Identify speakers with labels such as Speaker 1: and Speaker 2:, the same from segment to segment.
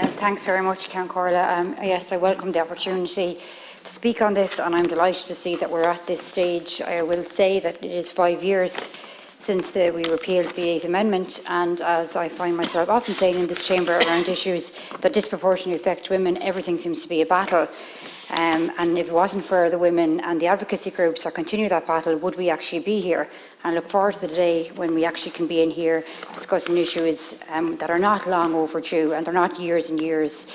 Speaker 1: Thanks very much, Count Corla. Yes, I welcome the opportunity to speak on this, and I'm delighted to see that we're at this stage. I will say that it is 5 years since we repealed the 8th Amendment, and as I find myself often saying in this chamber around issues that disproportionately affect women, everything seems to be a battle. And if it wasn't for the women and the advocacy groups that continue that battle, would we actually be here? And I look forward to the day when we actually can be in here discussing issues that are not long overdue, and they're not years and years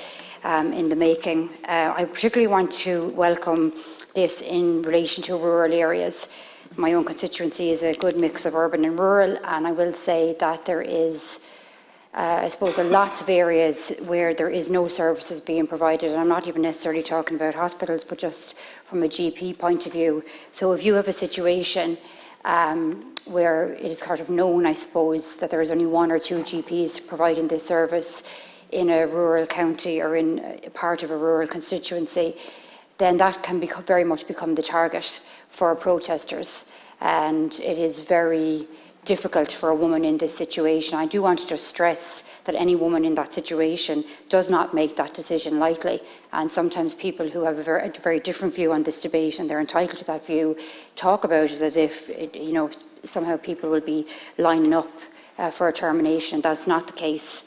Speaker 1: in the making. I particularly want to welcome this in relation to rural areas. My own constituency is a good mix of urban and rural, and I will say that there is, I suppose, lots of areas where there is no services being provided, and I'm not even necessarily talking about hospitals, but just from a GP point of view. So if you have a situation where it is kind of known, I suppose, that there is only 1 or 2 GPs providing this service in a rural county or in a part of a rural constituency, then that can very much become the target for protesters. And it is very difficult for a woman in this situation. I do want to just stress that any woman in that situation does not make that decision lightly. And sometimes people who have a very different view on this debate, and they're entitled to that view, talk about it as if, somehow people will be lining up for a termination. That's not the case.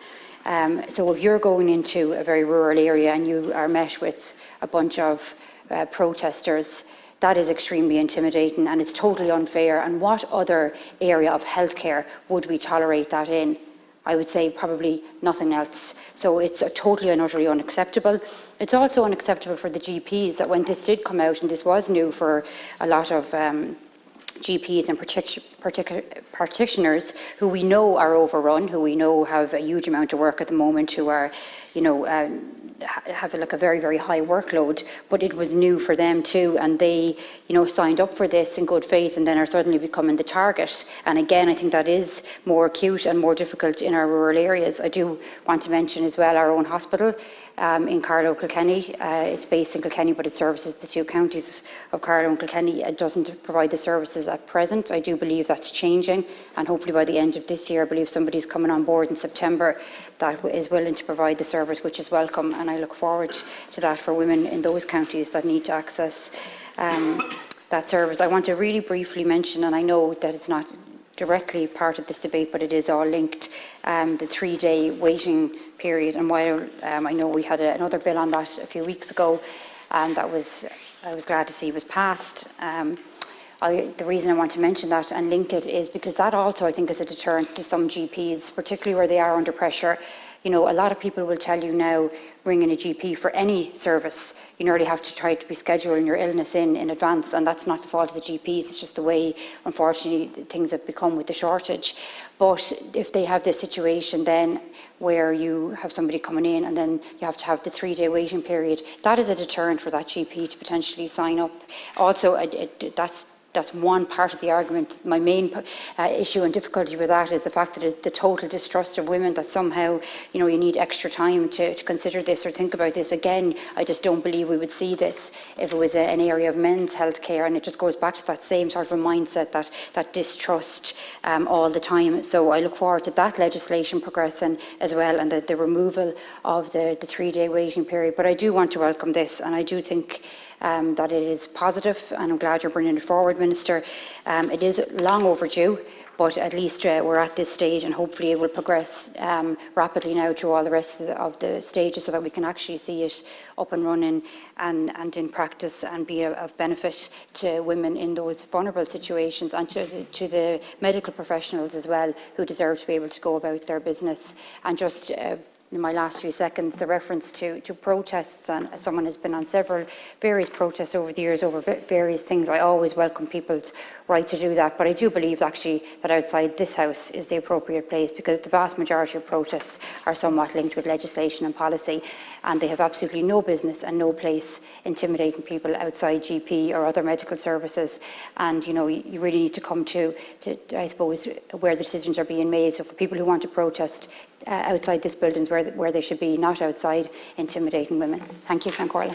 Speaker 1: So if you're going into a very rural area and you are met with a bunch of protesters, that is extremely intimidating, and it's totally unfair. And what other area of healthcare would we tolerate that in? I would say probably nothing else. So it's totally and utterly unacceptable. It's also unacceptable for the GPs that when this did come out, and this was new for a lot of GPs and practitioners who we know are overrun, who we know have a huge amount of work at the moment, who are, have like a very, very high workload, but it was new for them too, and they, signed up for this in good faith and then are suddenly becoming the target. And again, I think that is more acute and more difficult in our rural areas. I do want to mention as well our own hospital in Carlow, Kilkenny. It's based in Kilkenny, but it services the 2 counties of Carlow and Kilkenny. It doesn't provide the services at present. I do believe that's changing, and hopefully by the end of this year, I believe somebody's coming on board in September that is willing to provide the service, which is welcome, and I look forward to that for women in those counties that need to access that service. I want to really briefly mention, and I know that it's not directly part of this debate, but it is all linked, the 3-day waiting period. And while I know we had another bill on that a few weeks ago, and I was glad to see was passed. The reason I want to mention that and link it is because that also, I think, is a deterrent to some GPs, particularly where they are under pressure. A lot of people will tell you now, ring in a GP for any service. You nearly have to try to be scheduling your illness in advance, and that's not the fault of the GPs. It's just the way, unfortunately, things have become with the shortage. But if they have this situation then where you have somebody coming in and then you have to have the 3-day waiting period, that is a deterrent for that GP to potentially sign up. Also, that's one part of the argument. My main issue and difficulty with that is the fact that it's the total distrust of women, that somehow, you need extra time to consider this or think about this. Again, I just don't believe we would see this if it was an area of men's healthcare, and it just goes back to that same sort of a mindset, that distrust all the time. So I look forward to that legislation progressing as well, and the removal of the 3-day waiting period. But I do want to welcome this, and I do think that it is positive, and I'm glad you're bringing it forward, Minister. It is long overdue, but at least we're at this stage, and hopefully it will progress rapidly now to all the rest of the stages, so that we can actually see it up and running and in practice, and be of benefit to women in those vulnerable situations, and to the medical professionals as well, who deserve to be able to go about their business. And just in my last few seconds, the reference to protests, and someone has been on various protests over the years over various things. I always welcome people's right to do that, but I do believe actually that outside this House is the appropriate place, because the vast majority of protests are somewhat linked with legislation and policy, and they have absolutely no business and no place intimidating people outside GP or other medical services. And you really need to come to I suppose, where the decisions are being made. So for people who want to protest, outside this building is where they should be, not outside intimidating women. Thank you, Count Corla.